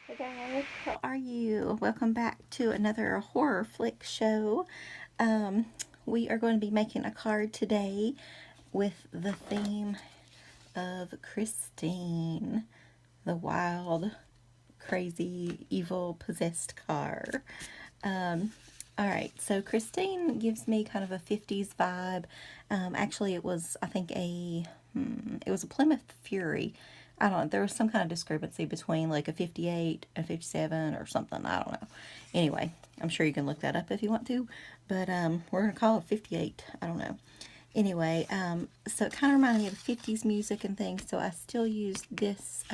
Hey guys, how are you? Welcome back to another horror flick show. Um, we are going to be making a card today with the theme of Christine, the wild, crazy, evil, possessed car. Um, all right, so Christine gives me kind of a 50s vibe. Actually, it was, I think, it was a Plymouth Fury. I don't know, there was some kind of discrepancy between like a 58 and 57 or something. I don't know. Anyway, I'm sure you can look that up if you want to, but we're going to call it 58. I don't know. Anyway, so it kind of reminded me of 50s music and things, so I still used this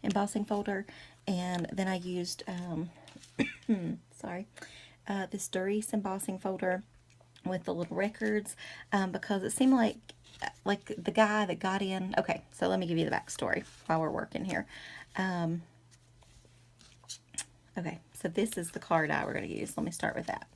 embossing folder, and then I used, sorry, this Doris embossing folder with the little records because it seemed like the guy that got in. Okay, so let me give you the backstory while we're working here. Um, okay, so this is the car die we're going to use. Let me start with that.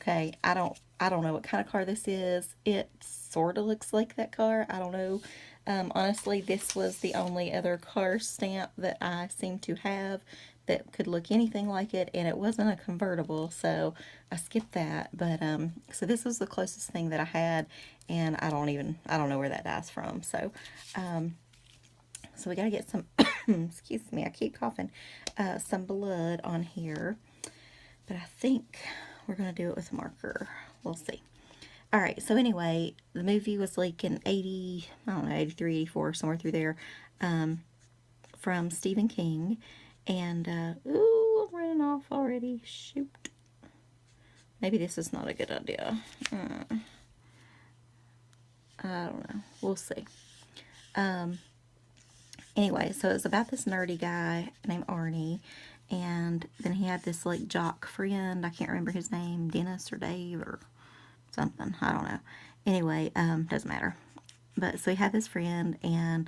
Okay, I don't know what kind of car this is. It sort of looks like that car. I don't know. Honestly, this was the only other car stamp that I seem to have that could look anything like it, and it wasn't a convertible, so I skipped that. But so this was the closest thing that I had, and I don't know where that die's from. So we gotta get some. Excuse me, I keep coughing. Some blood on here, but I think we're gonna do it with a marker. We'll see. All right, so anyway, the movie was like in 80, I don't know, 83, 84, somewhere through there, from Stephen King. And, ooh, I'm running off already. Shoot. Maybe this is not a good idea. I don't know. We'll see. Um, anyway, so it's about this nerdy guy named Arnie. And then he had this like jock friend. I can't remember his name, Dennis or Dave or something. I don't know. Anyway, doesn't matter. But so he had this friend, and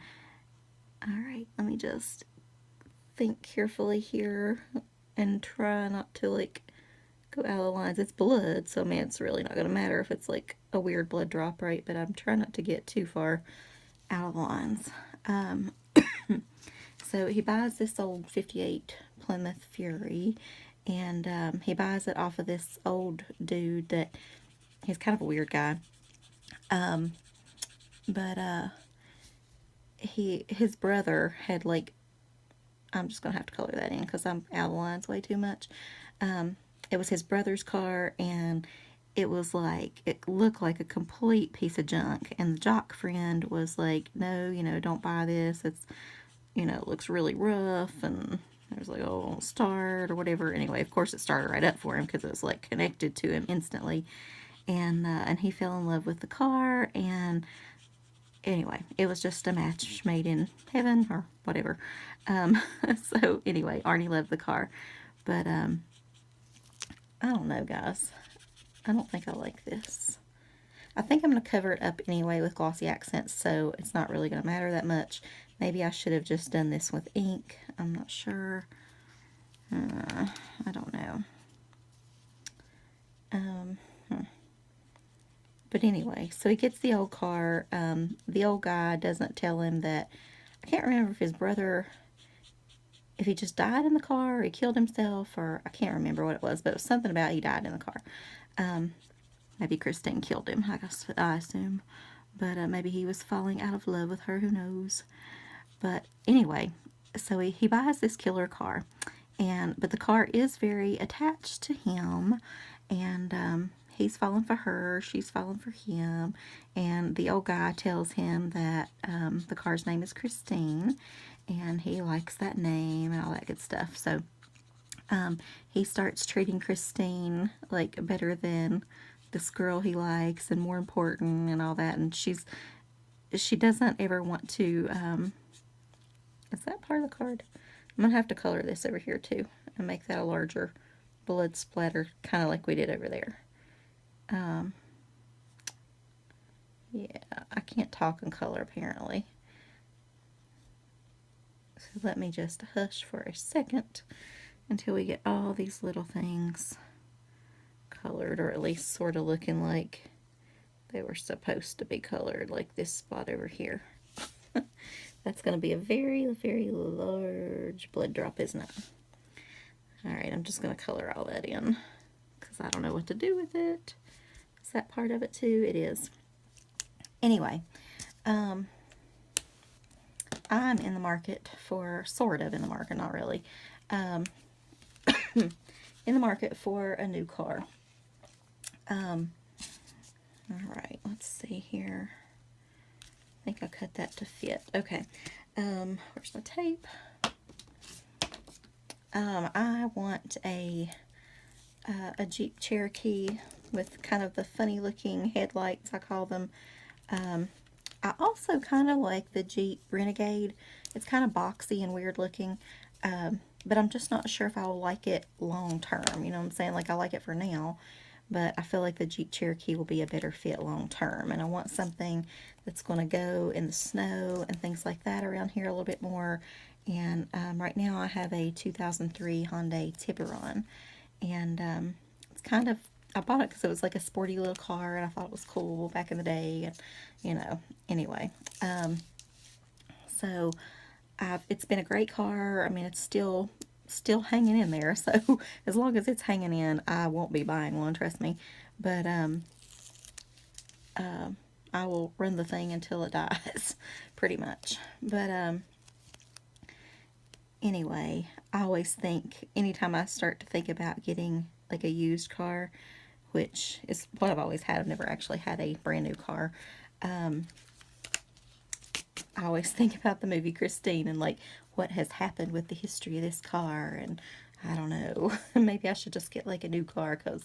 all right, let me just think carefully here and try not to like go out of the lines. It's blood, so I mean, it's really not going to matter if it's like a weird blood drop, right? But I'm trying not to get too far out of the lines. Um, so he buys this old 58 Plymouth Fury, and he buys it off of this old dude that he's kind of a weird guy. Um, but his brother had like, I'm just gonna have to color that in because I'm out of the lines way too much. It was his brother's car, and it was like it looked like a complete piece of junk. And the jock friend was like, "No, don't buy this. It's it looks really rough." And I was like, "Oh, start or whatever." Anyway, of course, it started right up for him because it was like connected to him instantly, and he fell in love with the car. And anyway, it was just a match made in heaven or whatever. Um, so anyway, Arnie loved the car, but I don't know, guys. I don't think I like this. I think I'm going to cover it up anyway with glossy accents, so it's not really going to matter that much. Maybe I should have just done this with ink. I'm not sure. I don't know. Um, but anyway, so he gets the old car. The old guy doesn't tell him that. I can't remember if his brother, if he just died in the car or he killed himself, or I can't remember what it was, but it was something about he died in the car. Um, Maybe Christine killed him, I guess, I assume. But maybe he was falling out of love with her, who knows. But anyway, so he buys this killer car. But the car is very attached to him. And he's falling for her, she's falling for him. And the old guy tells him that the car's name is Christine. And he likes that name and all that good stuff. So he starts treating Christine like better than this girl he likes and more important and all that. And she doesn't ever want to. Is that part of the card? I'm gonna have to color this over here too and make that a larger blood splatter, kind of like we did over there. Um, yeah, I can't talk and color apparently. So let me just hush for a second until we get all these little things colored, or at least sort of looking like they were supposed to be colored, like this spot over here. That's going to be a very, very large blood drop, isn't it? Alright, I'm just going to color all that in because I don't know what to do with it. Is that part of it too? It is. Anyway, I'm in the market for, sort of in the market, not really, in the market for a new car. Alright, let's see here. I think I cut that to fit. Okay, where's my tape? I want a Jeep Cherokee with kind of the funny looking headlights, I call them. I also kind of like the Jeep Renegade. It's kind of boxy and weird looking, but I'm just not sure if I'll like it long term. You know what I'm saying? Like, I like it for now, but I feel like the Jeep Cherokee will be a better fit long term. And I want something that's going to go in the snow and things like that around here a little bit more. And right now I have a 2003 Hyundai Tiburon, and it's kind of, I bought it because it was like a sporty little car, and I thought it was cool back in the day, and you know, anyway. So it's been a great car. I mean, it's still hanging in there, so as long as it's hanging in, I won't be buying one, trust me. But I will run the thing until it dies, pretty much. But anyway, I always think, anytime I start to think about getting like a used car, which is what I've always had, I've never actually had a brand new car, I always think about the movie Christine and like what has happened with the history of this car, and I don't know, maybe I should just get like a new car because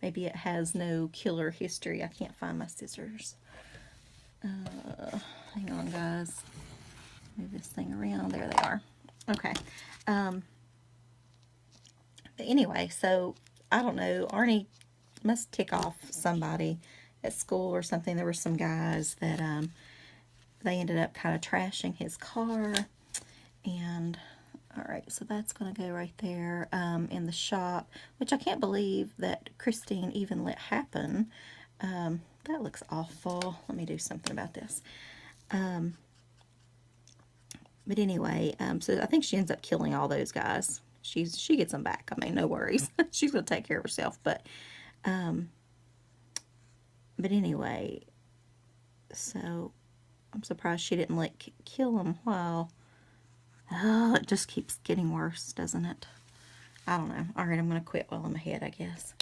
maybe it has no killer history. I can't find my scissors. Hang on, guys. Move this thing around. There they are. Okay. But anyway, so I don't know. Arnie must tick off somebody at school or something. There were some guys that they ended up kind of trashing his car. And all right, so that's going to go right there in the shop, which I can't believe that Christine even let happen. That looks awful. Let me do something about this. But anyway, so I think she ends up killing all those guys. She gets them back. I mean, no worries. She's going to take care of herself. But anyway, so I'm surprised she didn't like kill them. Wow. Oh, it just keeps getting worse, doesn't it? I don't know. All right, I'm going to quit while I'm ahead, I guess.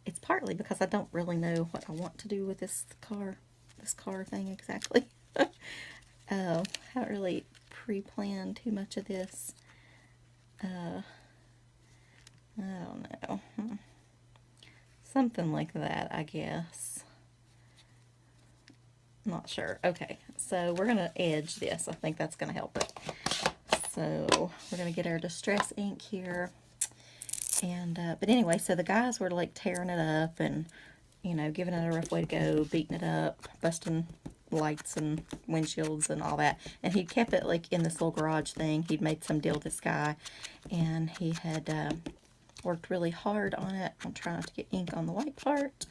It's partly because I don't really know what I want to do with this car thing exactly. I haven't really pre-planned too much of this. I don't know. Something like that, I guess. Not sure. Okay, so we're going to edge this. I think that's going to help it. So we're going to get our Distress ink here. And, but anyway, so the guys were like tearing it up and, you know, giving it a rough way to go, beating it up, busting lights and windshields and all that. And he kept it like in this little garage thing. He'd made some deal with this guy, and he had worked really hard on it. I'm trying not to get ink on the white part.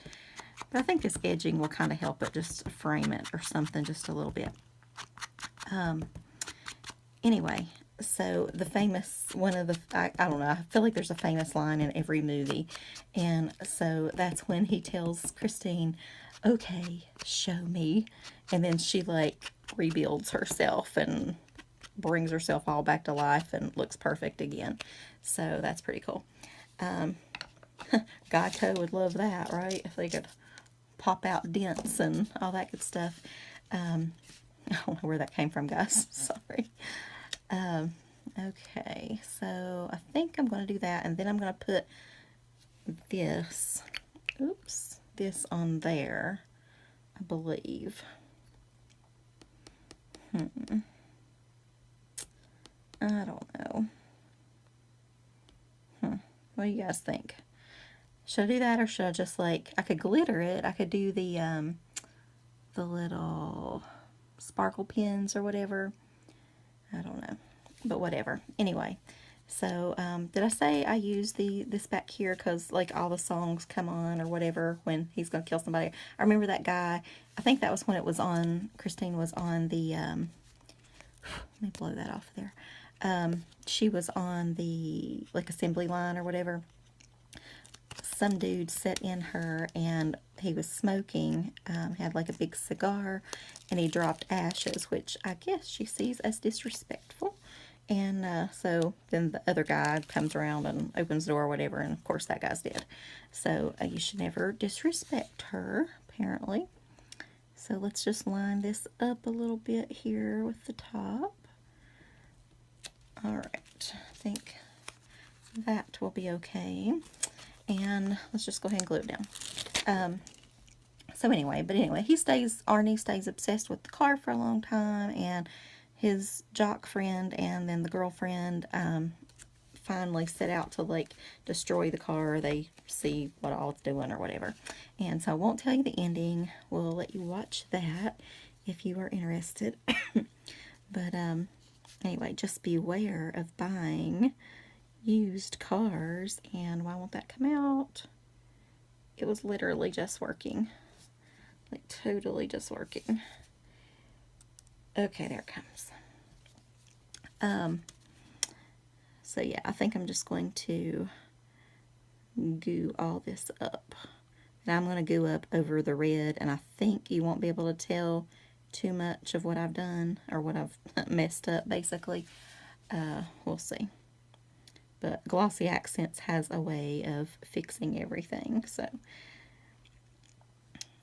But I think this edging will kind of help it, just frame it or something just a little bit. Anyway, so the famous, one of the, I don't know, I feel like there's a famous line in every movie. And so that's when he tells Christine, okay, show me. And then she like rebuilds herself and brings herself all back to life and looks perfect again. So that's pretty cool. Geico would love that, right? If they could pop out dents and all that good stuff. I don't know where that came from, guys. Sorry. Okay, so I think I'm going to do that, and then I'm going to put this, oops, this on there, I believe. I don't know. What do you guys think? Should I do that, or should I just like, I could glitter it. I could do the little sparkle pins or whatever. I don't know, but whatever. Anyway, so did I say I use this back here because like all the songs come on or whatever when he's going to kill somebody? I remember that guy. I think that was when it was on, Christine was on the, let me blow that off there. she was on the, like, assembly line or whatever. Some dude sat in her and he was smoking, had like a big cigar, and he dropped ashes, which I guess she sees as disrespectful. And so then the other guy comes around and opens the door or whatever, and of course that guy's dead. So you should never disrespect her, apparently. So let's just line this up a little bit here with the top. Alright, I think that will be okay. And let's just go ahead and glue it down. So anyway, Arnie stays obsessed with the car for a long time, and his jock friend and then the girlfriend finally set out to, like, destroy the car. They see what all it's doing or whatever. And so I won't tell you the ending. We'll let you watch that if you are interested. But anyway, just beware of buying used cars. And why won't that come out? It was literally just working. Like, totally just working. Okay, there it comes. So yeah, I think I'm just going to goo all this up. And I'm going to goo up over the red, and I think you won't be able to tell too much of what I've done, or what I've messed up, basically. We'll see. But Glossy Accents has a way of fixing everything, so.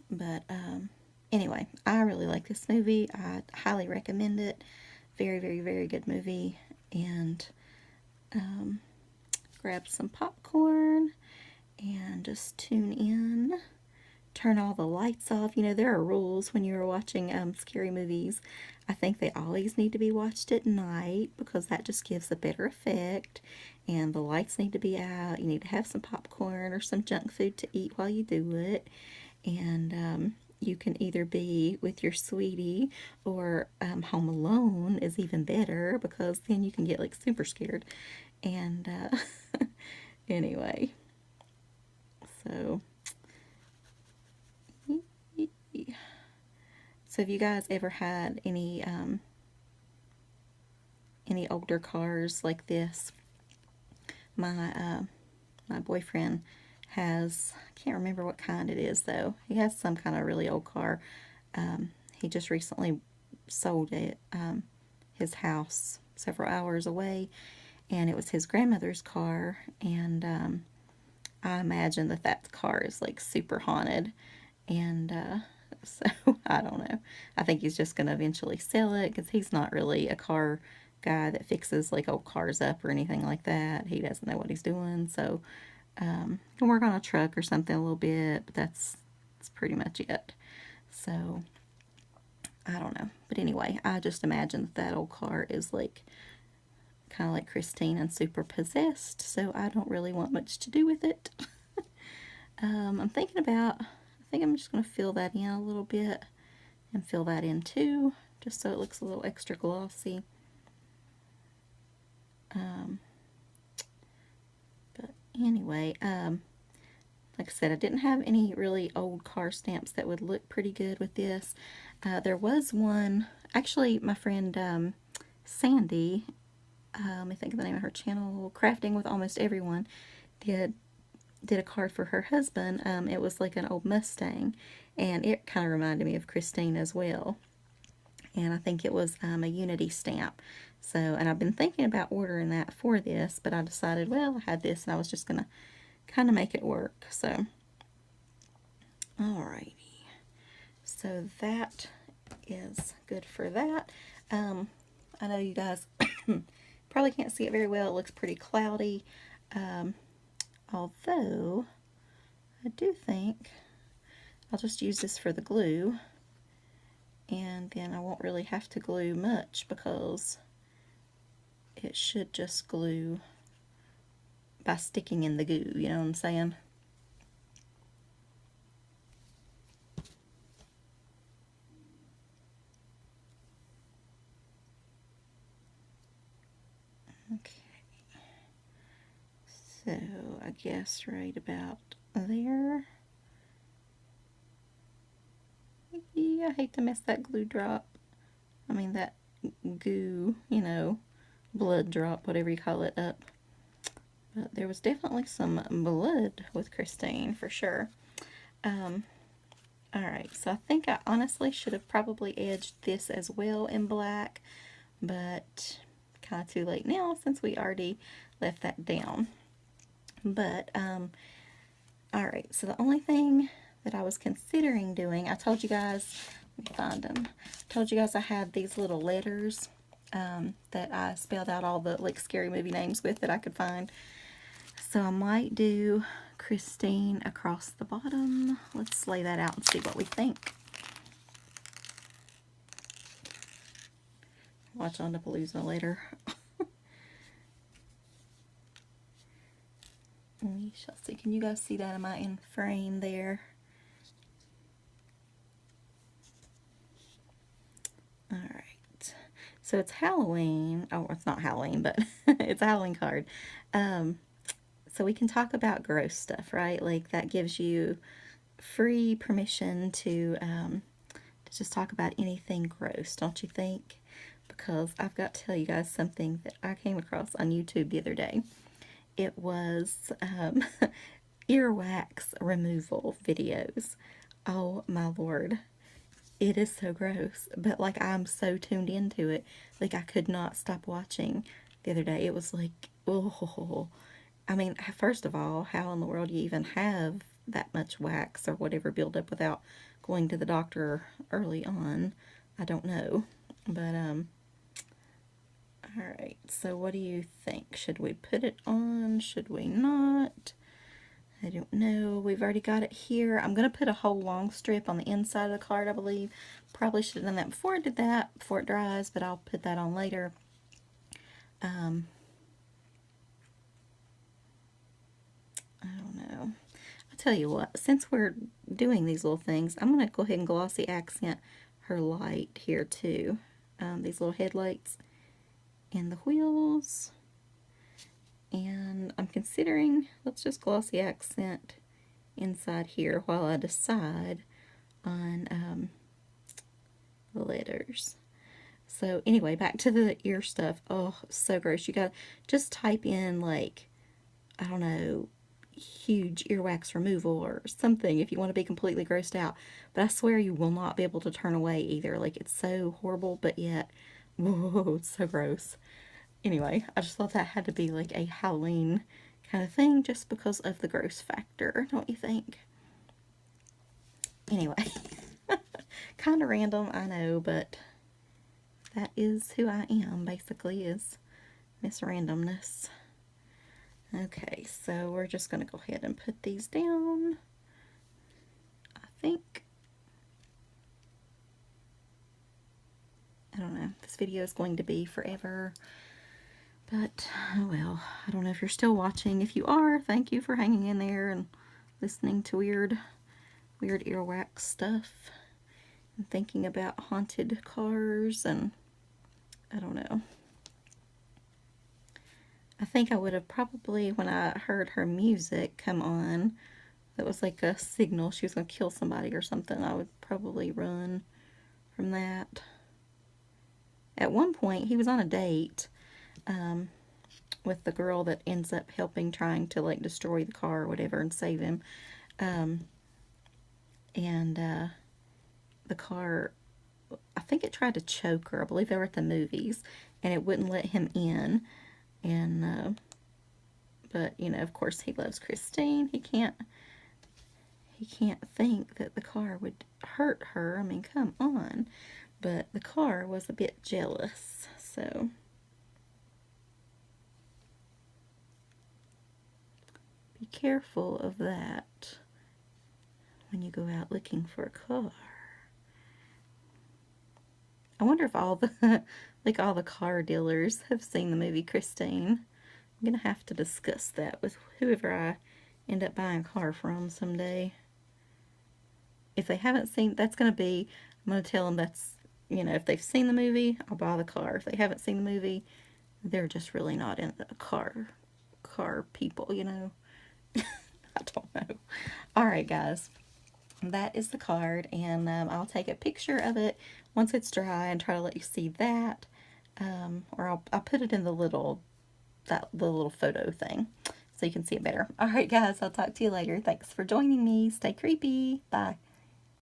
But anyway, I really like this movie. I highly recommend it. Very, very, very good movie. And grab some popcorn and just tune in. Turn all the lights off. You know, there are rules when you're watching scary movies. I think they always need to be watched at night because that just gives a better effect. And the lights need to be out. You need to have some popcorn or some junk food to eat while you do it. And you can either be with your sweetie, or home alone is even better because then you can get, like, super scared. And anyway, so have you guys ever had any older cars like this? My boyfriend has, I can't remember what kind it is though. He has some kind of really old car. He just recently sold it, his house several hours away, and it was his grandmother's car, and I imagine that car is, like, super haunted, and so I don't know. I think he's just going to eventually sell it because he's not really a car guy that fixes, like, old cars up or anything like that. He doesn't know what he's doing, so can work on a truck or something a little bit, but that's pretty much it. So I don't know. But anyway, I just imagine that old car is, like, kind of like Christine and super possessed, so I don't really want much to do with it. I think I'm just going to fill that in a little bit and fill that in too, just so it looks a little extra glossy. But anyway, like I said, I didn't have any really old car stamps that would look pretty good with this. There was one, actually, my friend Sandy, let me think of the name of her channel, Crafting with Almost Everyone, did a card for her husband. It was like an old Mustang, and it kind of reminded me of Christine as well. And I think it was a Unity stamp. So, and I've been thinking about ordering that for this, but I decided, well, I had this, and I was just going to kind of make it work. So, alrighty. So that is good for that. I know you guys probably can't see it very well. It looks pretty cloudy. Although, I do think I'll just use this for the glue. And then I won't really have to glue much because it should just glue by sticking in the goo, you know what I'm saying? Okay. So, I guess right about there. Yeah, I hate to miss that glue drop. I mean, that goo, you know, blood drop, whatever you call it, up. But there was definitely some blood with Christine, for sure. Alright, so I think I honestly should have probably edged this as well in black, but kind of too late now since we already left that down. But, alright, so the only thing that I was considering doing, I told you guys, let me find them, I told you guys I had these little letters that I spelled out all the like scary movie names with that I could find. So I might do Christine across the bottom. Let's lay that out and see what we think. Watch on the Palooza later. We shall see. Can you guys see that? Am I in frame there? Alright. So it's Halloween. Oh, it's not Halloween, but it's a Halloween card. So we can talk about gross stuff, right? Like that gives you free permission to just talk about anything gross, don't you think? Because I've got to tell you guys something that I came across on YouTube the other day. It was earwax removal videos. Oh my Lord. It is so gross, but like I'm so tuned into it, like I could not stop watching the other day. It was like, oh, I mean, first of all, how in the world do you even have that much wax or whatever build up without going to the doctor early on? I don't know, but all right. So what do you think? Should we put it on? Should we not? I don't know. We've already got it here. I'm going to put a whole long strip on the inside of the card, I believe. Probably should have done that before I did that, before it dries, but I'll put that on later. I don't know. I'll tell you what, since we're doing these little things, I'm going to go ahead and glossy accent her light here too. These little headlights and the wheels. And I'm considering, let's just glossy accent inside here while I decide on the letters. So anyway, back to the ear stuff. Oh, so gross. You gotta just type in like, I don't know, huge earwax removal or something if you want to be completely grossed out. But I swear you will not be able to turn away either. Like it's so horrible, but yet, whoa, it's so gross. Anyway, I just thought that had to be like a Halloween kind of thing just because of the gross factor, don't you think? Anyway, kind of random, I know, but that is who I am, basically, is Miss Randomness. Okay, so we're just going to go ahead and put these down, I think. I don't know, this video is going to be forever. But, oh well, I don't know if you're still watching. If you are, thank you for hanging in there and listening to weird earwax stuff. And thinking about haunted cars and, I don't know. I think I would have probably, when I heard her music come on, that was like a signal she was going to kill somebody or something, I would probably run from that. At one point, he was on a date, with the girl that ends up helping trying to like destroy the car or whatever and save him. The car, I think it tried to choke her. I believe they were at the movies and it wouldn't let him in. And, but you know, of course he loves Christine. He can't think that the car would hurt her. I mean, come on. But the car was a bit jealous, so be careful of that when you go out looking for a car. I wonder if all the like all the car dealers have seen the movie Christine. I'm gonna have to discuss that with whoever I end up buying a car from someday. If they haven't seen, that's gonna be, I'm gonna tell them that's, you know, if they've seen the movie, I'll buy the car. If they haven't seen the movie, they're just really not in the car people, you know. I don't know. All right, guys. That is the card, and I'll take a picture of it once it's dry and try to let you see that. Or I'll put it in the little photo thing so you can see it better. All right, guys, I'll talk to you later. Thanks for joining me. Stay creepy. Bye.